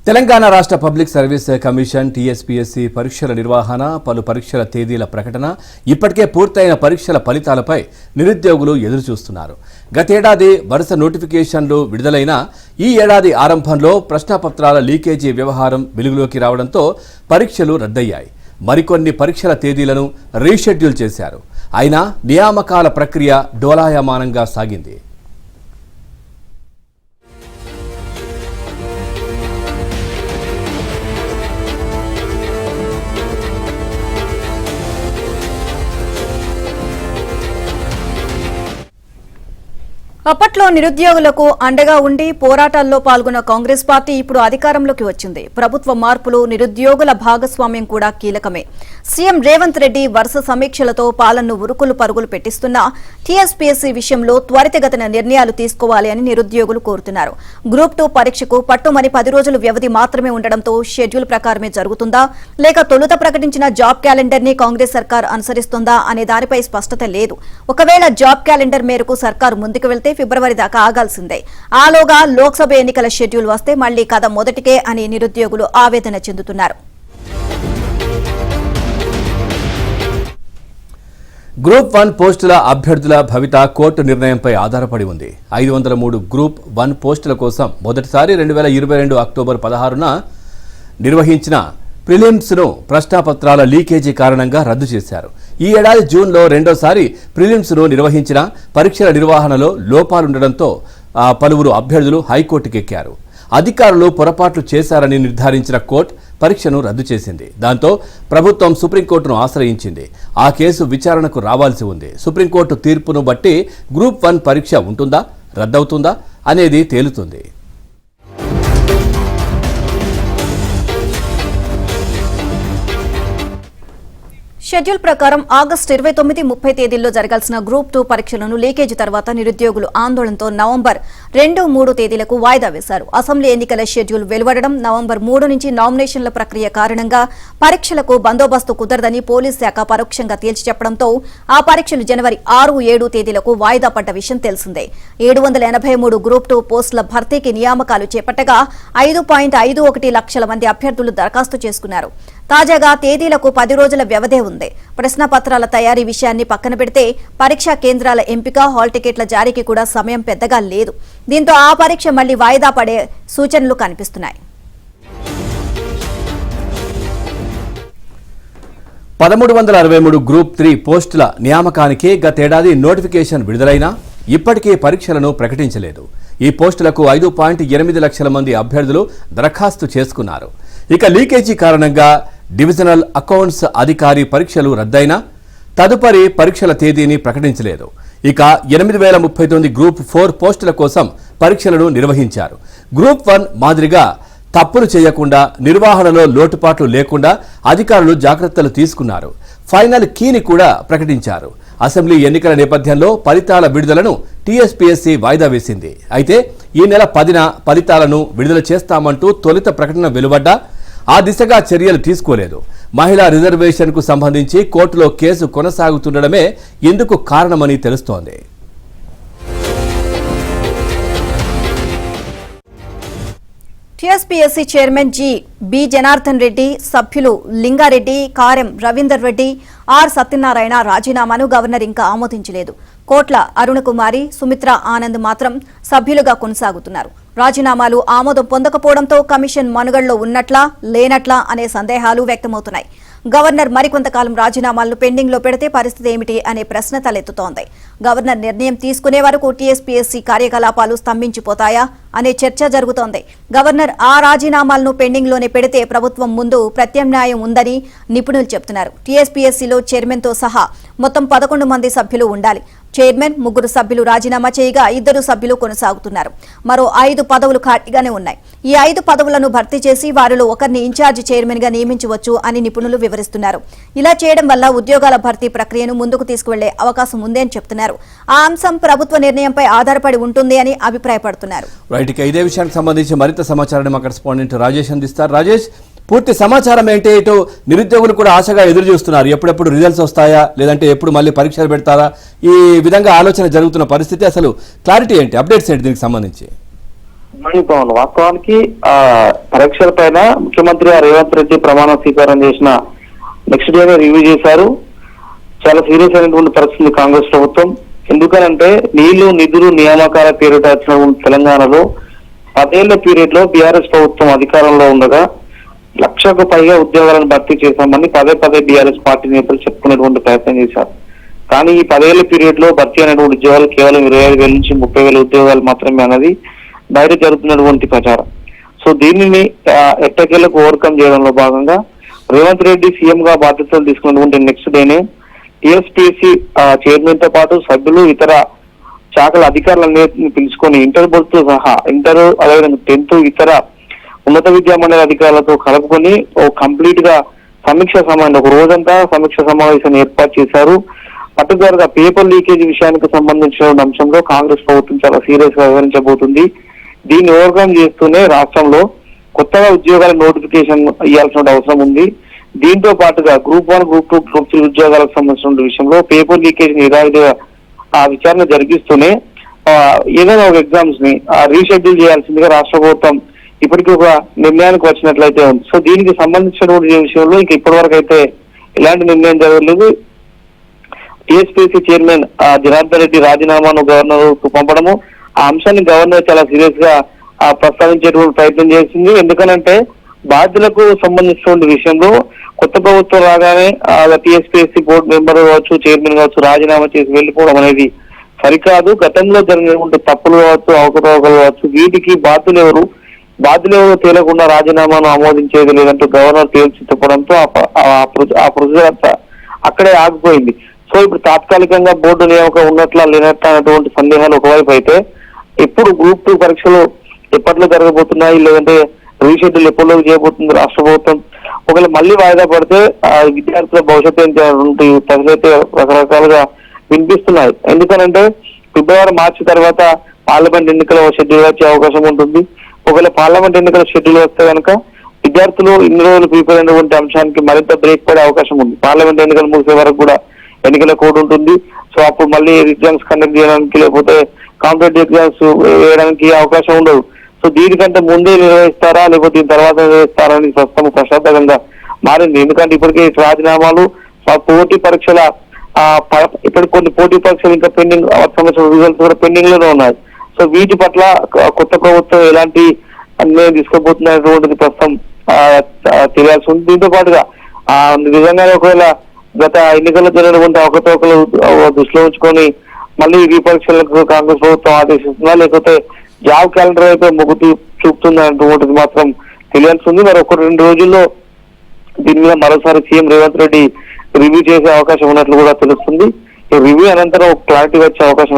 తెలంగాణ రాష్ట్ర public service commission TSPSC పరీక్షల నిర్వహణ, పలు పరీక్షల తేదీల ప్రకటన, ఇప్పటికే పూర్తయిన పరీక్షల ఫలితాలపై నిరుద్యోగులు ఎదురుచూస్తున్నారు. గతేడాది వరుస నోటిఫికేషన్లు విడుదలైన ఈ ఏడాది ఆరంభంలో ప్రశ్నాపత్రాల లీకేజీ వ్యవహారం వెలుగులోకి రావడంతో పరీక్షలు రద్దయ్యాయి. మరికొన్ని పరీక్షల తేదీలను రీషెడ్యూల్ చేశారు. అయినా నియామకాల ప్రక్రియ డోలాయమానంగా సాగింది. అప్పట్లో నిరుద్యోగులకు అండగా ఉండి పోరాటాల్లో పాల్గొన్న కాంగ్రెస్ పార్టీ ఇప్పుడు అధికారంలోకి వచ్చింది. ప్రభుత్వ మార్పులు, నిరుద్యోగుల భాగస్వామ్యం కూడా కీలకమే. సీఎం రేవంత్ రెడ్డి వరుస సమీక్షలతో పాలనను ఉరుకులు పరుగులు పెట్టిస్తున్నా టీఎస్పీఎస్సీ విషయంలో త్వరితగతిన నిర్ణయాలు తీసుకోవాలి అని నిరుద్యోగులు కోరుతున్నారు. గ్రూప్ 2 పరీక్షకు పట్టుమని 10 రోజుల వ్యవధి మాత్రమే ఉండడంతో షెడ్యూల్ ప్రకారమే జరుగుతుందా లేక తొలుత ప్రకటించిన జాబ్ క్యాలెండర్ ని కాంగ్రెస్ సర్కార్ అనుసరిస్తుందా అనే దానిపై స్పష్టత లేదు. ఒకవేళ జాబ్ క్యాలెండర్ మేరకు సర్కార్ ముందుకు వెళ్తే ఫిబ్రవరి దాకా ఆగాల్సిందే. ఆలోగా లోక్సభ ఎన్నికల షెడ్యూల్ వస్తే మళ్లీ కథ మొదటికే అని నిరుద్యోగులు ఆవేదన చెందుతున్నారు. గ్రూప్ 1 పోస్టుల అభ్యర్థుల భవిత కోర్టు నిర్ణయంపై ఆధారపడి ఉంది. 503 గ్రూప్ 1 పోస్టుల కోసం మొదటిసారి 2022 అక్టోబర్ 16న నిర్వహించిన ప్రిలిమ్స్ను ప్రశ్నాపత్రాల లీకేజీ కారణంగా రద్దు చేశారు. ఈ ఏడాది జూన్లో రెండోసారి ప్రిలిమ్స్ను నిర్వహించిన పరీక్షల నిర్వహణలో లోపాలుండడంతో పలువురు అభ్యర్థులు హైకోర్టుకెక్కారు. అధికారులు పొరపాట్లు చేశారని నిర్ధారించిన కోర్టు పరీక్షను రద్దు చేసింది. దాంతో ప్రభుత్వం సుప్రీంకోర్టును ఆశ్రయించింది. ఆ కేసు విచారణకు రావాల్సి ఉంది. సుప్రీంకోర్టు తీర్పును బట్టి గ్రూప్ 1 పరీక్ష ఉంటుందా, రద్దవుతుందా అనేది తేలుతుంది. షెడ్యూల్ ప్రకారం ఆగస్టు 29, 30 తేదీల్లో జరగాల్సిన గ్రూప్ 2 పరీక్షలను లీకేజీ తర్వాత నిరుద్యోగులు ఆందోళనతో నవంబర్ 2, 3 తేదీలకు వాయిదా వేశారు. అసెంబ్లీ ఎన్నికల షెడ్యూల్ వెలువడడం, నవంబర్ 3 నుంచి నామినేషన్ల ప్రక్రియ కారణంగా పరీక్షలకు బందోబస్తు కుదరదని పోలీస్ శాఖ పరోక్షంగా తేల్చి చెప్పడంతో ఆ పరీక్షలు జనవరి 6, 7 తేదీలకు వాయిదా పడ్డ విషయం తెలిసిందే. 783 గ్రూప్ 2 పోస్టుల భర్తీకి నియామకాలు చేపట్టగా 5.51 లక్షల మంది అభ్యర్థులు దరఖాస్తు చేసుకున్నారు. తాజాగా తేదీలకు 10 రోజుల వ్యవధే ఉంది. ప్రశ్నపత్రాల తయారీ విషయాన్ని పక్కన పెడితే పరీక్షా కేంద్రాల ఎంపిక, హాల్ టికెట్ల జారీకి కూడా సమయం పెద్దగా లేదు. దీంతో ఆ పరీక్ష మళ్లీ వాయిదా పడే సూచనలు కనిపిస్తున్నాయి. 1363 గ్రూప్ 3 పోస్టుల నియామకానికి గతేడాది నోటిఫికేషన్ విడుదలైనా ఇప్పటికే పరీక్షలను ప్రకటించలేదు. ఈ పోస్టులకు 5.8 లక్షల మంది అభ్యర్థులు దరఖాస్తు చేసుకున్నారు. ఇక లీకేజీ కారణంగా డివిజనల్ అకౌంట్స్ అధికారి పరీక్షలు రద్దయినా తదుపరి పరీక్షల తేదీని ప్రకటించలేదు. ఇక 8039 గ్రూప్ 4 పోస్టుల కోసం పరీక్షలను నిర్వహించారు. గ్రూప్ 1 మాదిరిగా తప్పులు చేయకుండా, నిర్వహణలో లోటుపాట్లు లేకుండా అధికారులు జాగ్రత్తలు తీసుకున్నారు. ఫైనల్ కీని కూడా ప్రకటించారు. అసెంబ్లీ ఎన్నికల నేపథ్యంలో ఫలితాల విడుదలను టీఎస్పీఎస్సీ వాయిదా వేసింది. అయితే ఈ నెల 10న ఫలితాలను విడుదల చేస్తామంటూ తొలుత ప్రకటన వెలువడ్డా ఆ దిశగా చర్యలు తీసుకోలేదు. మహిళా రిజర్వేషన్కు సంబంధించి కోర్టులో కేసు కొనసాగుతుండడమే ఇందుకు కారణమని తెలుస్తోంది. TSPSC chairman B Janardhan Reddy, సభ్యులు లింగారెడ్డి, కారెం రవీందర్ రెడ్డి, ఆర్ సత్యనారాయణ రాజీనామాను గవర్నర్ ఇంకా ఆమోదించలేదు. కోట్ల అరుణకుమారి, సుమిత్రా ఆనంద్ మాత్రం సభ్యులుగా కొనసాగుతున్నారు. రాజీనామాలు ఆమోదం పొందకపోవడంతో కమిషన్ మనుగడలో ఉన్నట్లా లేనట్లా అనే సందేహాలు వ్యక్తమవుతున్నాయి. గవర్నర్ మరికొంతకాలం రాజీనామాలను పెండింగ్ లో పెడితే పరిస్థితి ఏమిటి అనే ప్రశ్న తలెత్తుతోంది. గవర్నర్ నిర్ణయం తీసుకునే వరకు టీఎస్పీఎస్సీ కార్యకలాపాలు స్తంభించిపోతాయా అనే చర్చ జరుగుతోంది. గవర్నర్ ఆ రాజీనామాలను పెండింగ్ లోనే పెడితే ప్రభుత్వం ముందు ప్రత్యామ్నాయం ఉందని నిపుణులు చెబుతున్నారు. టీఎస్పీఎస్సీలో చైర్మన్ తో సహా మొత్తం 11 మంది సభ్యులు ఉండాలి. చైర్మన్, 3 సభ్యులు రాజీనామా చేయగా 2 సభ్యులు కొనసాగుతున్నారు. మరో 5 పదవులు ఖాళీగానే ఉన్నాయి. ఈ 5 పదవులను భర్తీ చేసి వారిలో ఒకరిని ఇన్ఛార్జ్ చైర్మన్ గా నియమించవచ్చు అని నిపుణులు వివరిస్తున్నారు. ఇలా చేయడం వల్ల ఉద్యోగాల భర్తీ ప్రక్రియను ముందుకు తీసుకువెళ్లే అవకాశం ఉంది అని చెప్తున్నారు. ఆ అంశం ప్రభుత్వ నిర్ణయంపై ఆధారపడి ఉంటుంది అని అభిప్రాయపడుతున్నారు. ఇదే విషయానికి సంబంధించి మరింత సమాచారాన్ని మా కరెస్పాండెంట్ రాజేష్ అందిస్తారు. రాజేష్, పూర్తి సమాచారం ఏంటి? ఇటు నిరుద్యోగులు కూడా ఆశగా ఎదురు చూస్తున్నారు. ఎప్పుడెప్పుడు రిజల్ట్స్ వస్తాయా, లేదంటే ఎప్పుడు మళ్ళీ పరీక్షలు పెడతారా, ఈ విధంగా ఆలోచన జరుగుతున్న పరిస్థితి. అసలు క్లారిటీ ఏంటి, అప్డేట్స్ ఏంటి దీనికి సంబంధించి? పవన్ వాస్తవానికి పరీక్షల పైన ముఖ్యమంత్రి రేవంత్ రెడ్డి ప్రమాణ స్వీకారం చేసిన నెక్స్ట్ డేనే రివ్యూ చేశారు. చాలా సీరియస్ అయినటువంటి పరిస్థితి కాంగ్రెస్ ప్రభుత్వం. ఎందుకనంటే నీళ్లు నిధులు నియామకాల పేరిట వచ్చిన తెలంగాణలో 10 ఏళ్ల పీరియడ్ లో బీఆర్ఎస్ ప్రభుత్వం అధికారంలో ఉండగా 1,00,000కు పైగా ఉద్యోగాలను భర్తీ చేశామని పదే బీఆర్ఎస్ పార్టీ నేతలు చెప్పుకునేటువంటి ప్రయత్నం చేశారు. కానీ ఈ 10 ఏళ్ల పీరియడ్ లో భర్తీ అయినటువంటి ఉద్యోగాలు కేవలం 25,000 నుంచి 30,000 ఉద్యోగాలు మాత్రమే అన్నది బయట జరుగుతున్నటువంటి ప్రచారం. సో దీనిని ఎట్టకేలకు ఓవర్కమ్ చేయడంలో భాగంగా రేవంత్ రెడ్డి సీఎం గా బాధ్యతలు తీసుకున్నటువంటి నెక్స్ట్ డేనే టీఎస్పీఎస్సీ చైర్మన్ తో పాటు సభ్యులు ఇతర శాఖల అధికారులన్నింటినీ పిలుచుకొని ఇంటర్ బోర్డుతో సహా ఇంటర్ అదేవిధంగా 10th ఇతర ఉన్నత విద్యా మండలి అధికారులతో కలుపుకొని ఓ కంప్లీట్ గా ఒక రోజంతా సమీక్ష సమావేశాన్ని ఏర్పాటు చేశారు. పర్టికులర్ గా పేపర్ లీకేజ్ విషయానికి సంబంధించిన అంశంలో కాంగ్రెస్ ప్రభుత్వం చాలా సీరియస్ గా వ్యవహరించబోతుంది. దీన్ని ఓవర్కమ్ చేస్తూనే రాష్ట్రంలో కొత్తగా ఉద్యోగాల నోటిఫికేషన్ ఇవ్వాల్సిన అవసరం ఉంది. దీంతో పాటుగా గ్రూప్ 1, గ్రూప్ 2, గ్రూప్ 3 ఉద్యోగాలకు సంబంధించిన విషయంలో పేపర్ లీకేజ్ యథావిధిగా విచారణ జరిగిస్తూనే ఏదైనా ఒక ఎగ్జామ్స్ ని రీషెడ్యూల్ చేయాల్సిందిగా రాష్ట్ర ప్రభుత్వం ఇప్పటికీ ఒక నిర్ణయానికి వచ్చినట్లయితే ఉంది. సో దీనికి సంబంధించినటువంటి విషయంలో ఇంకా ఇప్పటి వరకు అయితే ఎలాంటి నిర్ణయం జరగలేదు. టీఎస్పీసీ చైర్మన్ జనార్దన్ రెడ్డి రాజీనామాను గవర్నర్ కు పంపడము, ఆ అంశాన్ని గవర్నర్ చాలా సీరియస్ గా ప్రస్తావించేటువంటి ప్రయత్నం చేసింది. ఎందుకనంటే బాధ్యులకు సంబంధించినటువంటి విషయంలో కొత్త ప్రభుత్వం రాగానే టీఎస్పీఎస్సీ బోర్డు మెంబర్ కావచ్చు, చైర్మన్ కావచ్చు రాజీనామా చేసి వెళ్లిపోవడం అనేది సరికాదు. గతంలో జరిగినటువంటి తప్పులు కావచ్చు, అవకతవకలు కావచ్చు, వీటికి బాధ్యులెవరు తేలకుండా రాజీనామాను ఆమోదించేది లేదంటూ గవర్నర్ తేల్చి చెప్పడంతో ఆ ప్రొసీజర్ అంతా అక్కడే ఆగిపోయింది. సో ఇప్పుడు తాత్కాలికంగా బోర్డు నియామకం ఉన్నట్లా లేనట్లా అనేటువంటి సందేహాలు ఒకవైపు అయితే, ఎప్పుడు గ్రూప్ 2 పరీక్షలు ఎప్పట్లో జరగబోతున్నాయి, లేదంటే రీషెడ్యూల్ ఎప్పటిలో చేయబోతుంది రాష్ట్ర ప్రభుత్వం, ఒకవేళ మళ్ళీ వాయిదా పడితే విద్యార్థుల భవిష్యత్తు ఏంటి ప్రజలైతే రకరకాలుగా వినిపిస్తున్నాయి. ఎందుకనంటే ఫిబ్రవరి, మార్చి తర్వాత పార్లమెంట్ ఎన్నికల షెడ్యూల్ వచ్చే అవకాశం ఉంటుంది. ఒకవేళ పార్లమెంట్ ఎన్నికల షెడ్యూల్ వస్తే కనుక విద్యార్థులు ఇన్ని రోజులు ప్రిపేర్ అయినటువంటి అంశానికి మరింత బ్రేక్ పడే అవకాశం ఉంది. పార్లమెంట్ ఎన్నికలు ముగిసే వరకు కూడా ఎన్నికల కోడ్ ఉంటుంది. సో అప్పుడు మళ్ళీ ఎగ్జామ్స్ కండక్ట్ చేయడానికి లేకపోతే కాంపిటేటివ్ ఎగ్జామ్స్ వేయడానికి అవకాశం ఉండదు. సో దీనికంటే ముందే నిర్వహిస్తారా లేకపోతే దీని తర్వాత నిర్వహిస్తారా అని ప్రస్తుతం ప్రశాంతంగా మారింది. ఎందుకంటే ఇప్పటికే రాజీనామాలు, పోటీ పరీక్షల ఇప్పటికి కొన్ని పోటీ పరీక్షలు ఇంకా పెండింగ్, సంవత్సరం రిజల్ట్స్ కూడా పెండింగ్ లోనే ఉన్నాయి. సో వీటి పట్ల కొత్త ప్రభుత్వం ఎలాంటి నిర్ణయం తీసుకోబోతున్నటువంటిది ప్రస్తుతం తెలియాల్సి ఉంది. దీంతో పాటుగా నిజంగానే ఒకవేళ గత ఎన్నికల్లో జరిగినటువంటి అవకతవకలు దృష్టిలో ఉంచుకొని మళ్ళీ ఈ పరీక్షలకు కాంగ్రెస్ ప్రభుత్వం ఆదేశిస్తుందా లేకపోతే జాబ్ క్యాలెండర్ అయితే మొగ్గు చూపుతుందా అనేటువంటిది మాత్రం తెలియాల్సి ఉంది. మరి 1-2 రోజుల్లో దీని మీద మరోసారి సీఎం రేవంత్ రెడ్డి రివ్యూ చేసే అవకాశం ఉన్నట్లు కూడా తెలుస్తుంది. ఈ రివ్యూ అనంతరం క్లారిటీ వచ్చే అవకాశం